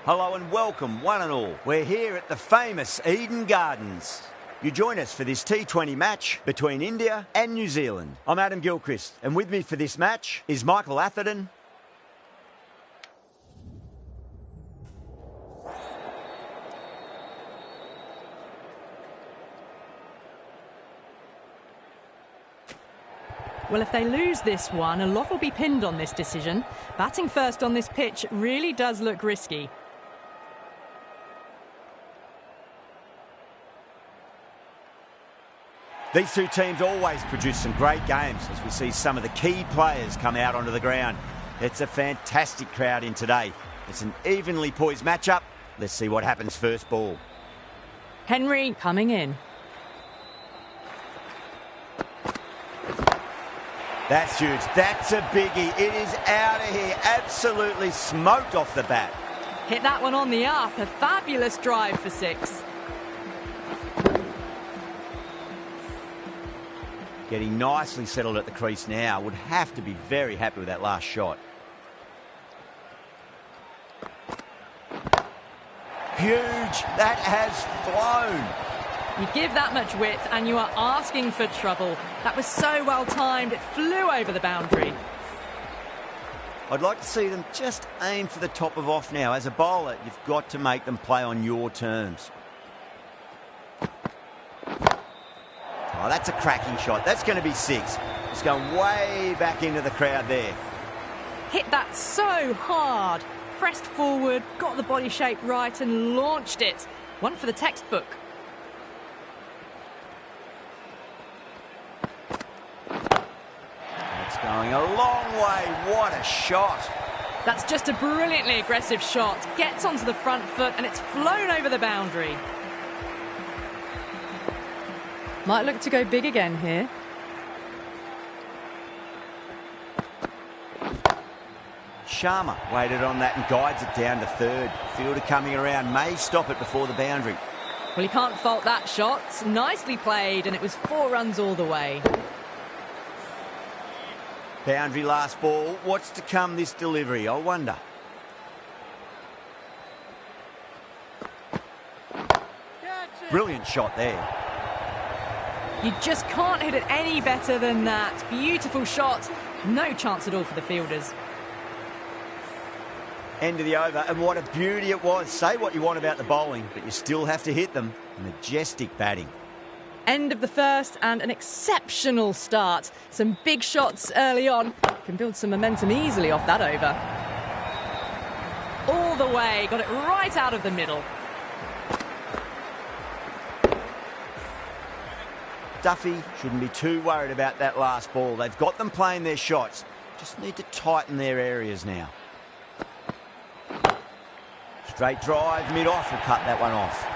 Hello and welcome, one and all. We're here at the famous Eden Gardens. You join us for this T20 match between India and New Zealand. I'm Adam Gilchrist, and with me for this match is Michael Atherton. Well, if they lose this one, a lot will be pinned on this decision. Batting first on this pitch really does look risky. These two teams always produce some great games as we see some of the key players come out onto the ground. It's a fantastic crowd in today. It's an evenly poised matchup. Let's see what happens first ball. Henry coming in. That's huge. That's a biggie. It is out of here. Absolutely smoked off the bat. Hit that one on the up. A fabulous drive for 6. Getting nicely settled at the crease now. Would have to be very happy with that last shot. Huge. That has flown. You give that much width and you are asking for trouble. That was so well timed, it flew over the boundary. I'd like to see them just aim for the top of off now. As a bowler, you've got to make them play on your terms. Oh, that's a cracking shot. That's going to be 6. It's going way back into the crowd there. Hit that so hard. Pressed forward, got the body shape right and launched it. One for the textbook. Going a long way. What a shot. That's just a brilliantly aggressive shot. Gets onto the front foot and it's flown over the boundary. Might look to go big again here. Sharma waited on that and guides it down to third. Fielder coming around may stop it before the boundary. Well, he can't fault that shot. Nicely played and it was 4 runs all the way. Boundary last ball. What's to come this delivery? I wonder. Brilliant shot there. You just can't hit it any better than that. Beautiful shot. No chance at all for the fielders. End of the over, and what a beauty it was. Say what you want about the bowling, but you still have to hit them. Majestic batting. End of the first and an exceptional start. Some big shots early on. Can build some momentum easily off that over. All the way, got it right out of the middle. Duffy shouldn't be too worried about that last ball. They've got them playing their shots. Just need to tighten their areas now. Straight drive, mid-off will cut that one off.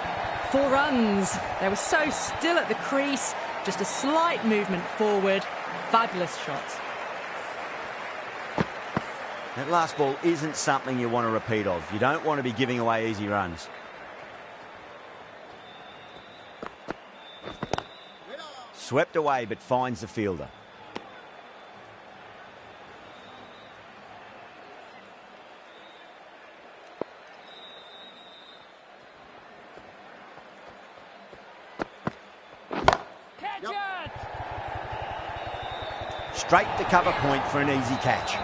4 runs. They were so still at the crease. Just a slight movement forward. Fabulous shot. That last ball isn't something you want to repeat of. You don't want to be giving away easy runs. Swept away but finds the fielder. Straight to cover point for an easy catch.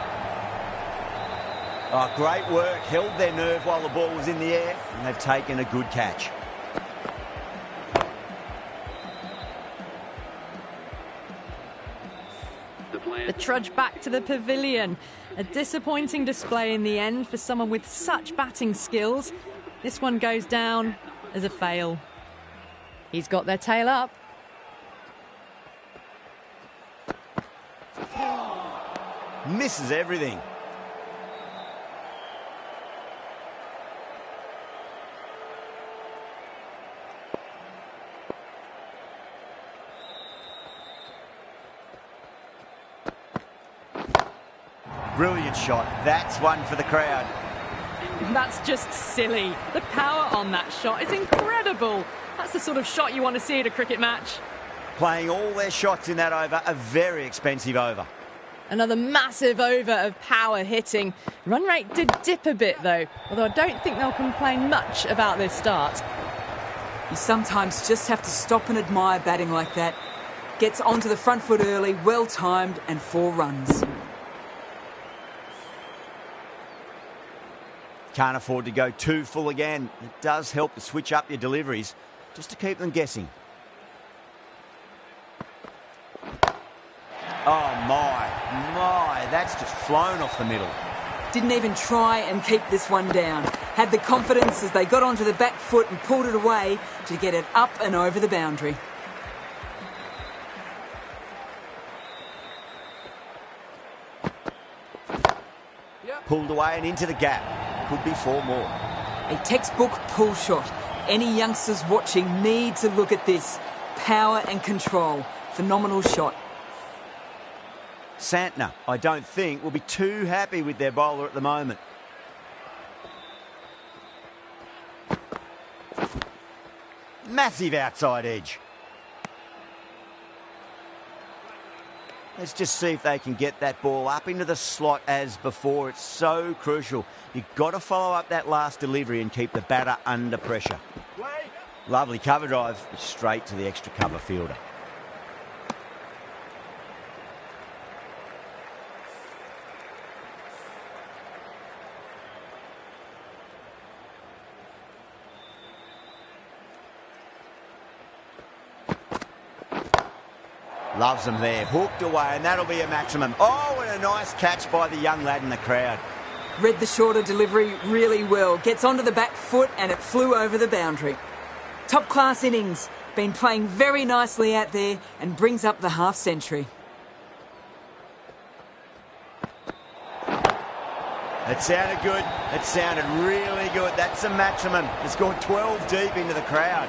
Oh, great work. Held their nerve while the ball was in the air, and they've taken a good catch. The trudge back to the pavilion. A disappointing display in the end for someone with such batting skills. This one goes down as a fail. He's got their tail up. Misses everything. Brilliant shot. That's one for the crowd. That's just silly. The power on that shot is incredible. That's the sort of shot you want to see at a cricket match. Playing all their shots in that over, a very expensive over. Another massive over of power hitting. Run rate did dip a bit though, although I don't think they'll complain much about this start. You sometimes just have to stop and admire batting like that. Gets onto the front foot early, well timed, and 4 runs. Can't afford to go too full again. It does help to switch up your deliveries just to keep them guessing. Oh my, that's just flown off the middle. Didn't even try and keep this one down. Had the confidence as they got onto the back foot and pulled it away to get it up and over the boundary. Pulled away and into the gap. Could be 4 more. A textbook pull shot. Any youngsters watching need to look at this. Power and control. Phenomenal shot. Santner, I don't think, will be too happy with their bowler at the moment. Massive outside edge. Let's just see if they can get that ball up into the slot as before. It's so crucial. You've got to follow up that last delivery and keep the batter under pressure. Lovely cover drive, straight to the extra cover fielder. Loves them there, hooked away, and that'll be a maximum. Oh, and a nice catch by the young lad in the crowd. Read the shorter delivery really well. Gets onto the back foot and it flew over the boundary. Top class innings. Been playing very nicely out there and brings up the half century. It sounded good. It sounded really good. That's a maximum. It's gone 12 deep into the crowd.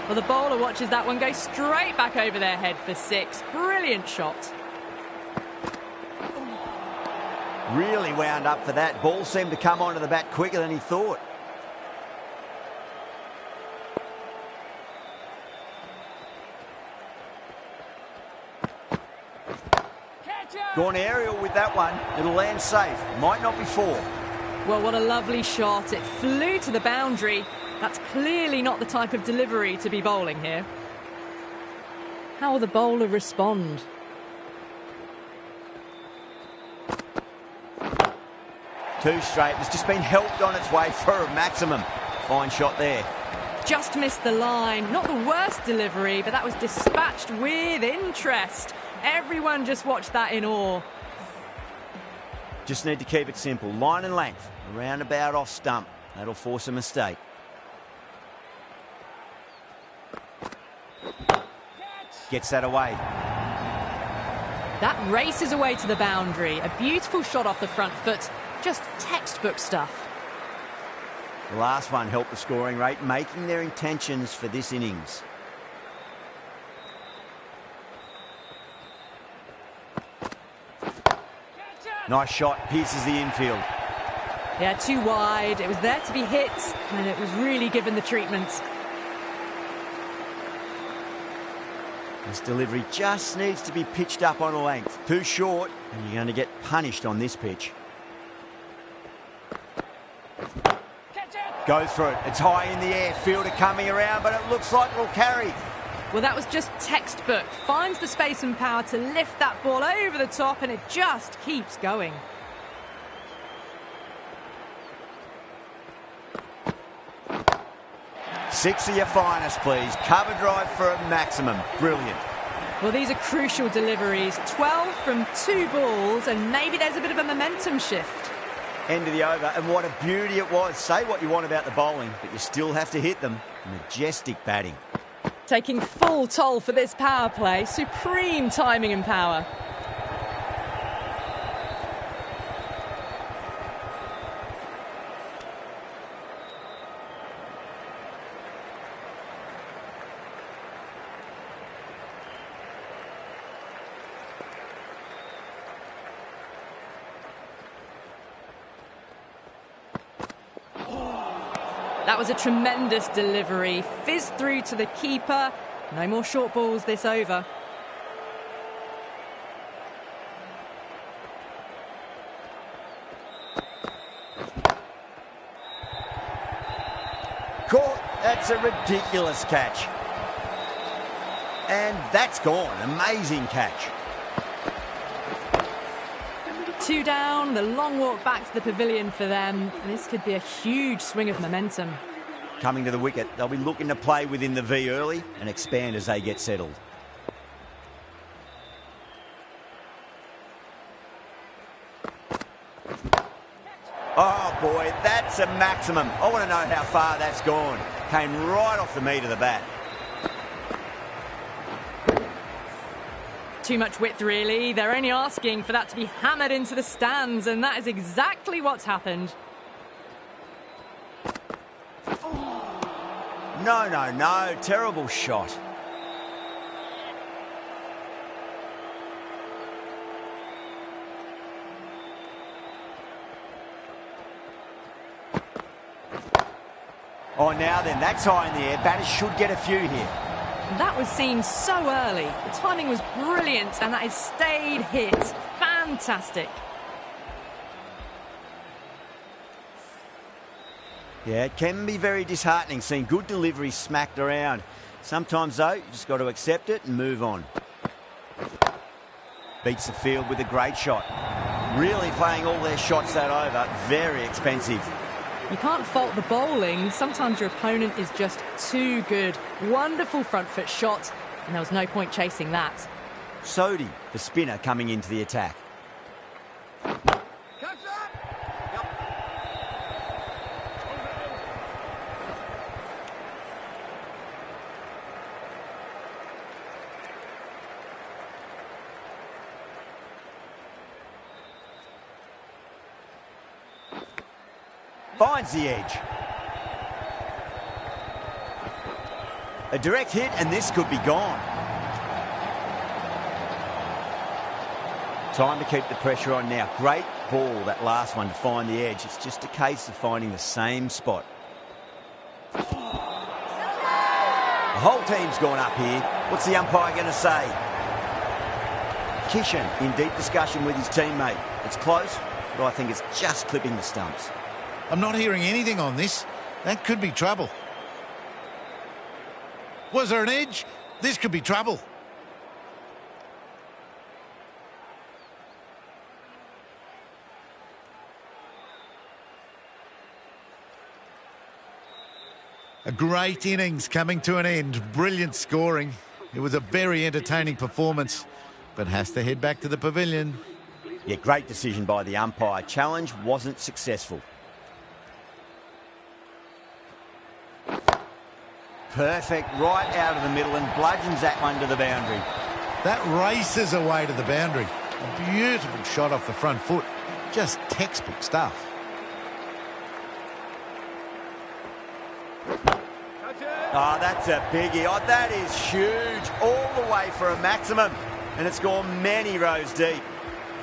Well, the bowler watches that one go straight back over their head for 6. Brilliant shot. Really wound up for that. Ball seemed to come onto the bat quicker than he thought. Gone aerial with that one. It'll land safe. Might not be 4. Well, what a lovely shot. It flew to the boundary. That's clearly not the type of delivery to be bowling here. How will the bowler respond? Too straight. It's just been helped on its way for a maximum. Fine shot there. Just missed the line. Not the worst delivery, but that was dispatched with interest. Everyone just watched that in awe. Just need to keep it simple. Line and length. Around about off stump. That'll force a mistake. Gets that away. That races away to the boundary. A beautiful shot off the front foot. Just textbook stuff. The last one helped the scoring rate, making their intentions for this innings. Nice shot, pierces the infield. Yeah, too wide. It was there to be hit, and it was really given the treatment. This delivery just needs to be pitched up on a length. Too short, and you're going to get punished on this pitch. Goes for it. It's high in the air. Fielder coming around, but it looks like it'll carry. Well, that was just textbook. Finds the space and power to lift that ball over the top, and it just keeps going. Six of your finest, please. Cover drive for a maximum. Brilliant. Well, these are crucial deliveries. 12 from 2 balls, and maybe there's a bit of a momentum shift. End of the over, and what a beauty it was. Say what you want about the bowling, but you still have to hit them. Majestic batting. Taking full toll for this power play. Supreme timing and power. That was a tremendous delivery. Fizzed through to the keeper. No more short balls this over. That's a ridiculous catch. And that's gone. Amazing catch. 2 down, the long walk back to the pavilion for them. This could be a huge swing of momentum. Coming to the wicket, they'll be looking to play within the V early and expand as they get settled. Oh boy, that's a maximum. I want to know how far that's gone. Came right off the meat of the bat. Too much width, really. They're only asking for that to be hammered into the stands, and that is exactly what's happened. No. Terrible shot. Oh, now then, that's high in the air. Batters should get a few here. That was seen so early. The timing was brilliant, and that has stayed hit. Fantastic. Yeah, it can be very disheartening seeing good delivery smacked around. Sometimes, though, you just got to accept it and move on. Beats the field with a great shot. Really playing all their shots that over. Very expensive. You can't fault the bowling. Sometimes your opponent is just too good. Wonderful front foot shot, and there was no point chasing that. Sodhi, the spinner, coming into the attack. Finds the edge. A direct hit, and this could be gone. Time to keep the pressure on now. Great ball, that last one, to find the edge. It's just a case of finding the same spot. The whole team's gone up here. What's the umpire going to say? Kishan in deep discussion with his teammate. It's close, but I think it's just clipping the stumps. I'm not hearing anything on this. That could be trouble. Was there an edge? This could be trouble. A great innings coming to an end. Brilliant scoring. It was a very entertaining performance, but has to head back to the pavilion. Yeah, great decision by the umpire. Challenge wasn't successful. Perfect, right out of the middle, and bludgeons that one to the boundary. That races away to the boundary. A beautiful shot off the front foot. Just textbook stuff. Oh, that's a biggie. Oh, that is huge. All the way for a maximum. And it's gone many rows deep.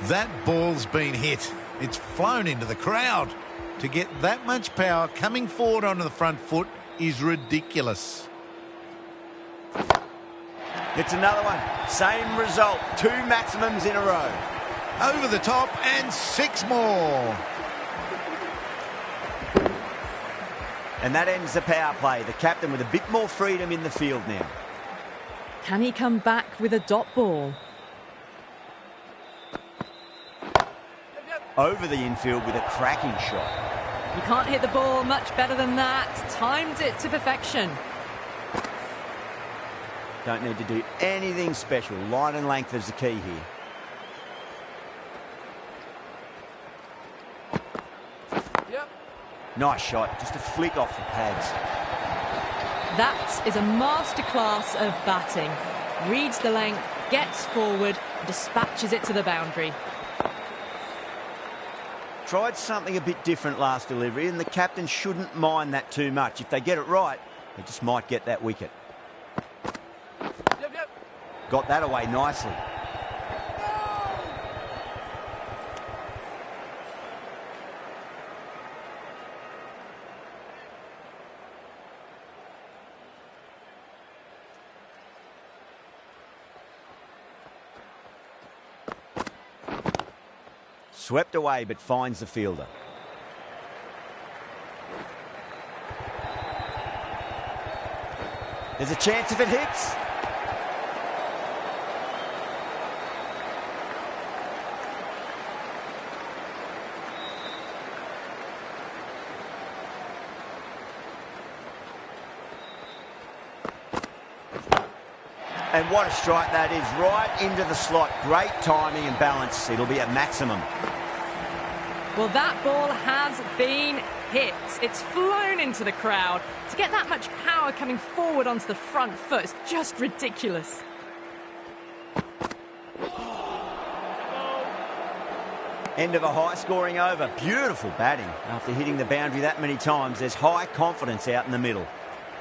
That ball's been hit. It's flown into the crowd. To get that much power coming forward onto the front foot is ridiculous. It's another one. Same result. 2 maximums in a row. Over the top and 6 more. And that ends the power play. The captain with a bit more freedom in the field now. Can he come back with a dot ball? Over the infield with a cracking shot. You can't hit the ball much better than that. Timed it to perfection. Don't need to do anything special. Line and length is the key here. Yep. Nice shot. Just a flick off the pads. That is a masterclass of batting. Reads the length, gets forward, dispatches it to the boundary. Tried something a bit different last delivery, and the captain shouldn't mind that too much. If they get it right, they just might get that wicket. Yep. Got that away nicely. Swept away, but finds the fielder. There's a chance if it hits. And what a strike that is, right into the slot. Great timing and balance. It'll be at maximum. Well, that ball has been hit. It's flown into the crowd. To get that much power coming forward onto the front foot is just ridiculous. End of a high-scoring over. Beautiful batting. After hitting the boundary that many times, there's high confidence out in the middle.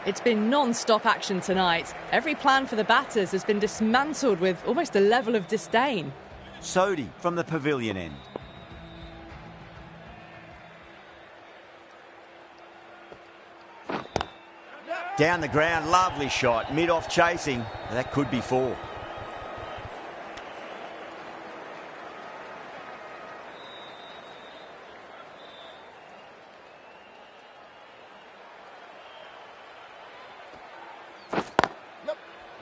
It's been non-stop action tonight. Every plan for the batters has been dismantled with almost a level of disdain. Sodhi from the pavilion end. Down the ground, lovely shot. Mid-off chasing. That could be 4.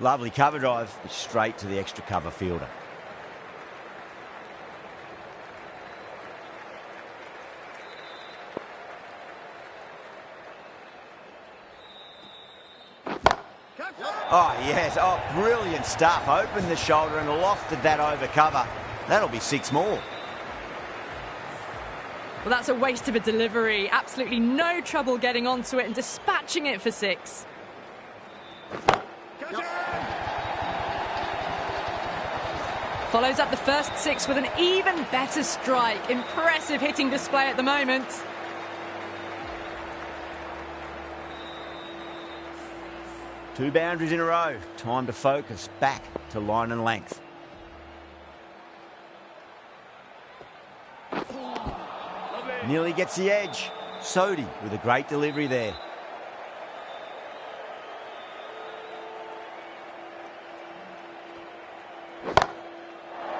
Lovely cover drive, straight to the extra cover fielder. Oh, yes. Oh, brilliant stuff. Opened the shoulder and lofted that over cover. That'll be 6 more. Well, that's a waste of a delivery. Absolutely no trouble getting onto it and dispatching it for 6. Follows up the first 6 with an even better strike. Impressive hitting display at the moment. Two boundaries in a row. Time to focus back to line and length. Nearly gets the edge. Sodhi with a great delivery there.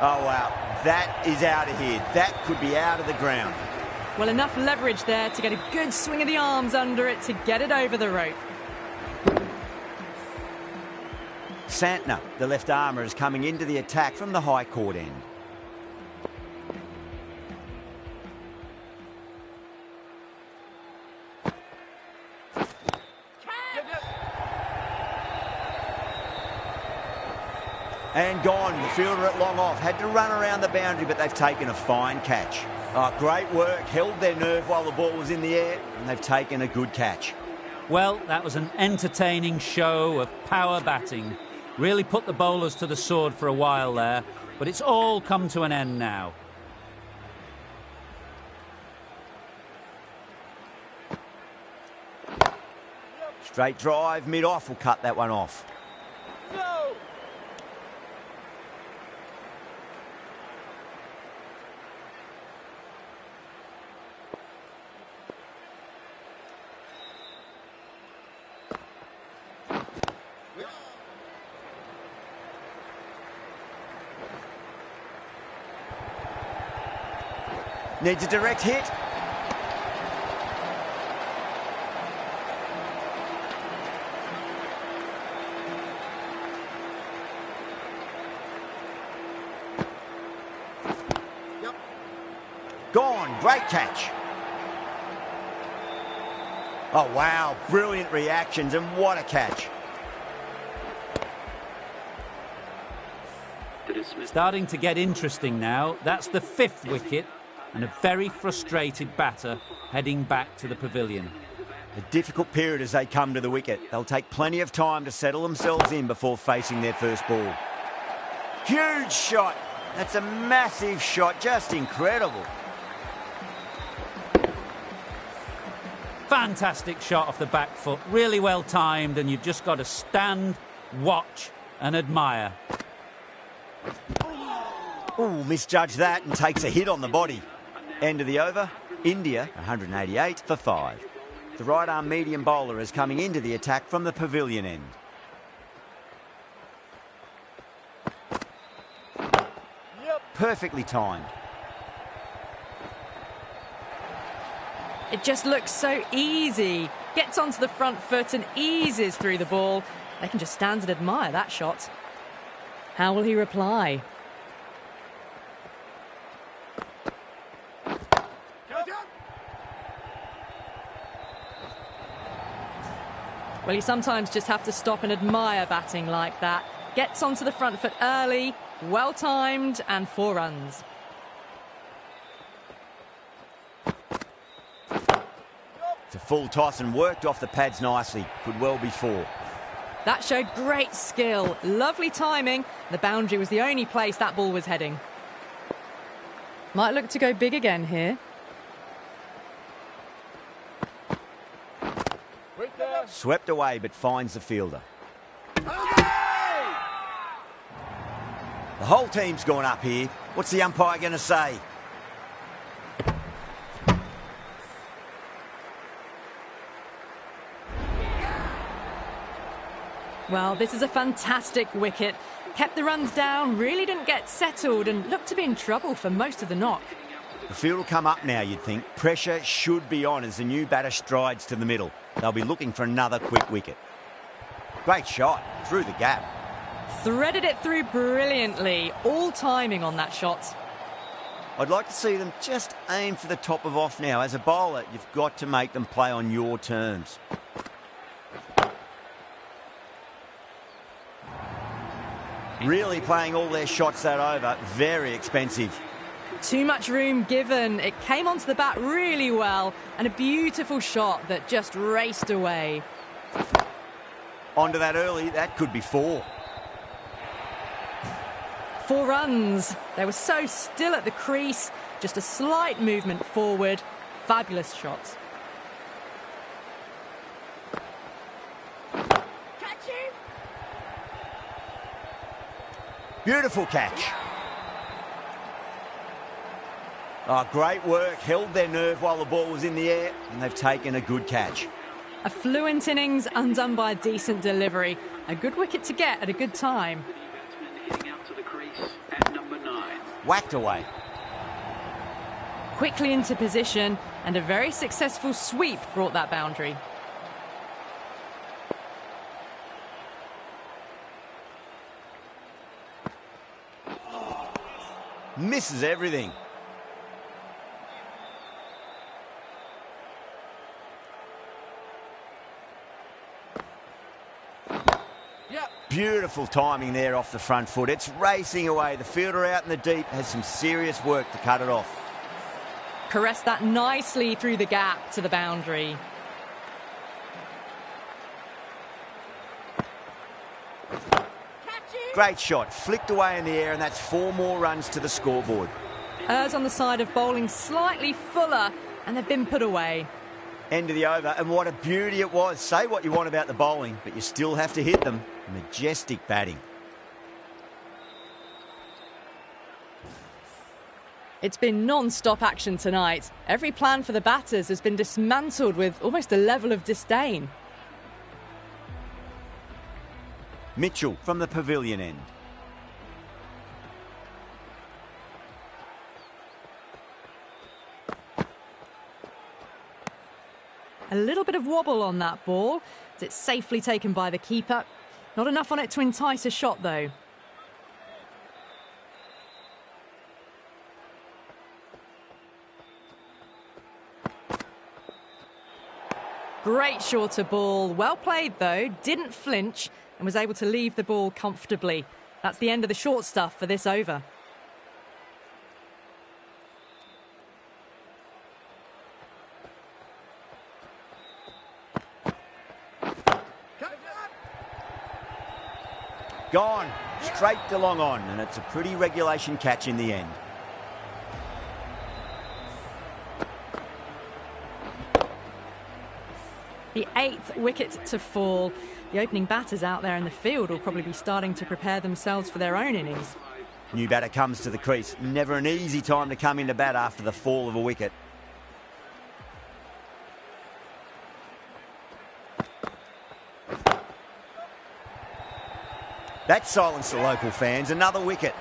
Oh, wow. That is out of here. That could be out of the ground. Well, enough leverage there to get a good swing of the arms under it to get it over the rope. Santner, the left armour, is coming into the attack from the high court end. And gone. The fielder at long off. Had to run around the boundary, but they've taken a fine catch. Oh, great work. Held their nerve while the ball was in the air, and they've taken a good catch. Well, that was an entertaining show of power batting. Really put the bowlers to the sword for a while there, but it's all come to an end now. Straight drive, mid-off will cut that one off. Needs a direct hit. Gone. Great catch. Oh, wow. Brilliant reactions, and what a catch. Starting to get interesting now. That's the 5th wicket. And a very frustrated batter heading back to the pavilion. A difficult period as they come to the wicket. They'll take plenty of time to settle themselves in before facing their first ball. Huge shot. That's a massive shot. Just incredible. Fantastic shot off the back foot. Really well timed, and you've just got to stand, watch and admire. Oh, misjudged that and takes a hit on the body. End of the over. India, 188 for 5. The right-arm medium bowler is coming into the attack from the pavilion end. Perfectly timed. It just looks so easy. Gets onto the front foot and eases through the ball. They can just stand and admire that shot. How will he reply? Well, you sometimes just have to stop and admire batting like that. Gets onto the front foot early, well-timed, and 4 runs. It's a full toss and worked off the pads nicely. Could well be 4. That showed great skill, lovely timing. The boundary was the only place that ball was heading. Might look to go big again here. Swept away, but finds the fielder. The whole team's gone up here. What's the umpire going to say? Well, this is a fantastic wicket. Kept the runs down, really didn't get settled and looked to be in trouble for most of the knock. The field will come up now, you'd think. Pressure should be on as the new batter strides to the middle. They'll be looking for another quick wicket. Great shot, through the gap. Threaded it through brilliantly, all timing on that shot. I'd like to see them just aim for the top of off now. As a bowler, you've got to make them play on your terms. Really playing all their shots that over. Very expensive. Too much room given. It came onto the bat really well and a beautiful shot that just raced away. Onto that early, that could be 4. 4 runs. They were so still at the crease. Just a slight movement forward. Fabulous shot. Beautiful catch. Oh, great work. Held their nerve while the ball was in the air, and they've taken a good catch. A fluent innings undone by a decent delivery. A good wicket to get at a good time. Whacked away. Quickly into position, and a very successful sweep brought that boundary. Misses everything. Beautiful timing there off the front foot. It's racing away. The fielder out in the deep has some serious work to cut it off. Caressed that nicely through the gap to the boundary. Great shot. Flicked away in the air, and that's 4 more runs to the scoreboard. Errs on the side of bowling slightly fuller, and they've been put away. End of the over, and what a beauty it was. Say what you want about the bowling, but you still have to hit them. Majestic batting. It's been non-stop action tonight. Every plan for the batters has been dismantled with almost a level of disdain. Mitchell from the pavilion end. A little bit of wobble on that ball. It's safely taken by the keeper. Not enough on it to entice a shot, though. Great shorter ball. Well played, though. Didn't flinch and was able to leave the ball comfortably. That's the end of the short stuff for this over. Gone. Straight to long on, and it's a pretty regulation catch in the end. The 8th wicket to fall. The opening batters out there in the field will probably be starting to prepare themselves for their own innings. New batter comes to the crease. Never an easy time to come into bat after the fall of a wicket. That silenced the local fans. Another wicket.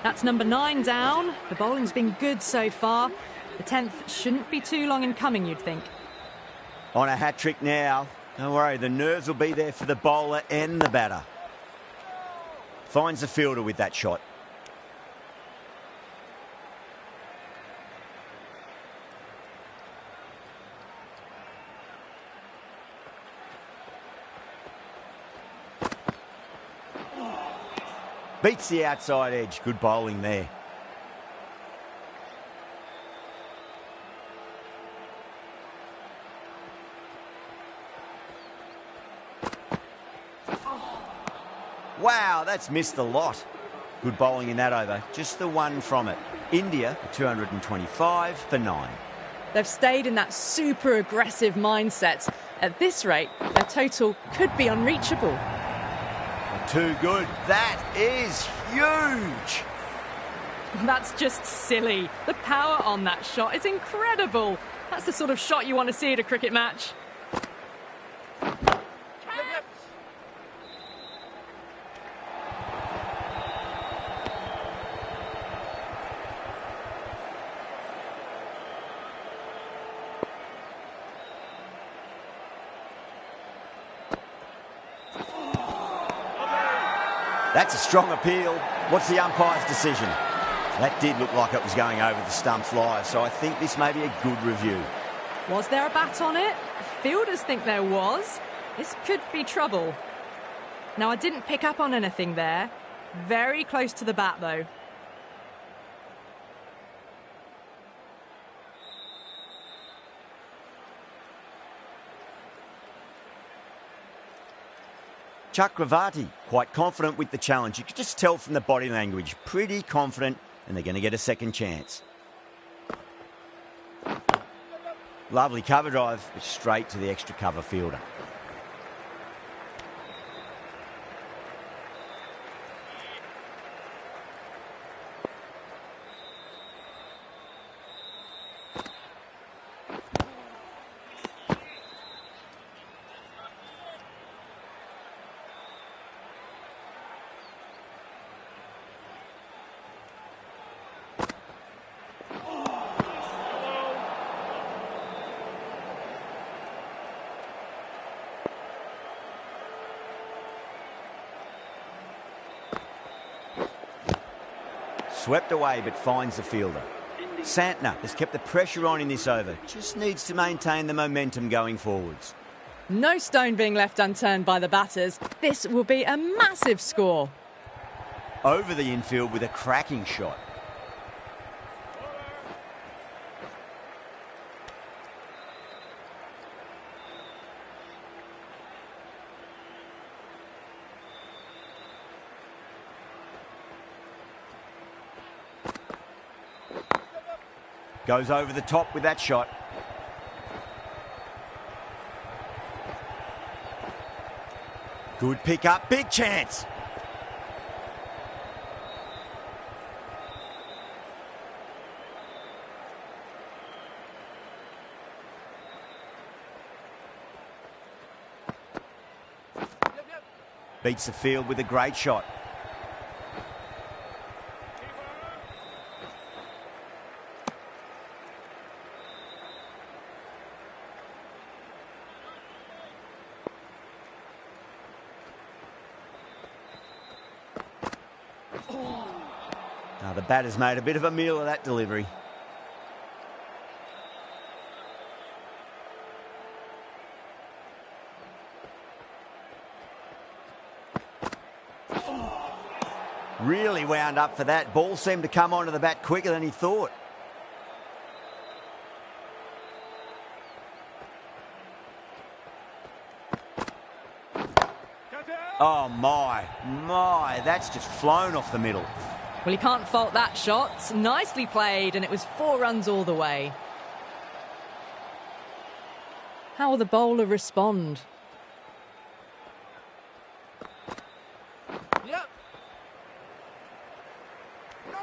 That's number 9 down. The bowling's been good so far. The 10th shouldn't be too long in coming, you'd think. On a hat-trick now. Don't worry, the nerves will be there for the bowler and the batter. Finds the fielder with that shot. Beats the outside edge. Good bowling there. Wow, that's missed a lot. Good bowling in that over. Just the one from it. India, 225 for 9. They've stayed in that super aggressive mindset. At this rate, their total could be unreachable. Too good. That is huge. That's just silly. The power on that shot is incredible. That's the sort of shot you want to see at a cricket match. That's a strong appeal. What's the umpire's decision? That did look like it was going over the stumps live, so I think this may be a good review. Was there a bat on it? Fielders think there was. This could be trouble. Now, I didn't pick up on anything there. Very close to the bat, though. Chakravarti, quite confident with the challenge. You could just tell from the body language, pretty confident, and they're going to get a second chance. Lovely cover drive, but straight to the extra cover fielder. Swept away, but finds the fielder. Santner has kept the pressure on in this over. Just needs to maintain the momentum going forwards. No stone being left unturned by the batters. This will be a massive score. Over the infield with a cracking shot. Goes over the top with that shot. Good pick up, big chance. Beats the field with a great shot. Now the batter's made a bit of a meal of that delivery. Really wound up for that. Ball seemed to come onto the bat quicker than he thought. Oh my, that's just flown off the middle. Well, he can't fault that shot. Nicely played, and it was 4 runs all the way. How will the bowler respond? Yep. No.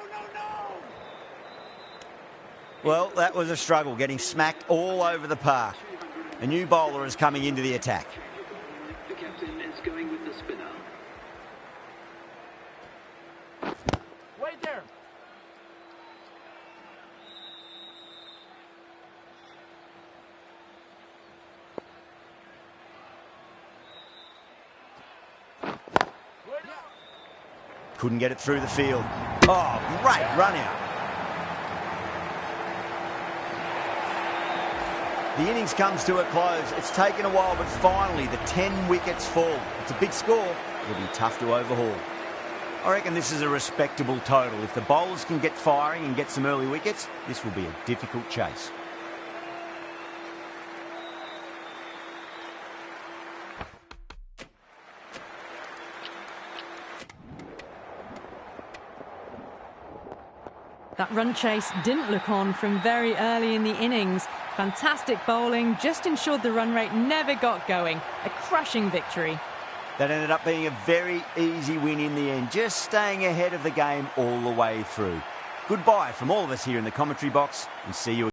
Well, that was a struggle, getting smacked all over the park. A new bowler is coming into the attack. The captain is going with the spinner. Wait there. couldn't get it through the field. Oh, great run out. The innings comes to a close. It's taken a while, but finally the 10 wickets fall. It's a big score. It'll be tough to overhaul. I reckon this is a respectable total. If the bowlers can get firing and get some early wickets, this will be a difficult chase. That run chase didn't look on from very early in the innings. Fantastic bowling just ensured the run rate never got going. A crushing victory. That ended up being a very easy win in the end, just staying ahead of the game all the way through. Goodbye from all of us here in the commentary box, and see you again.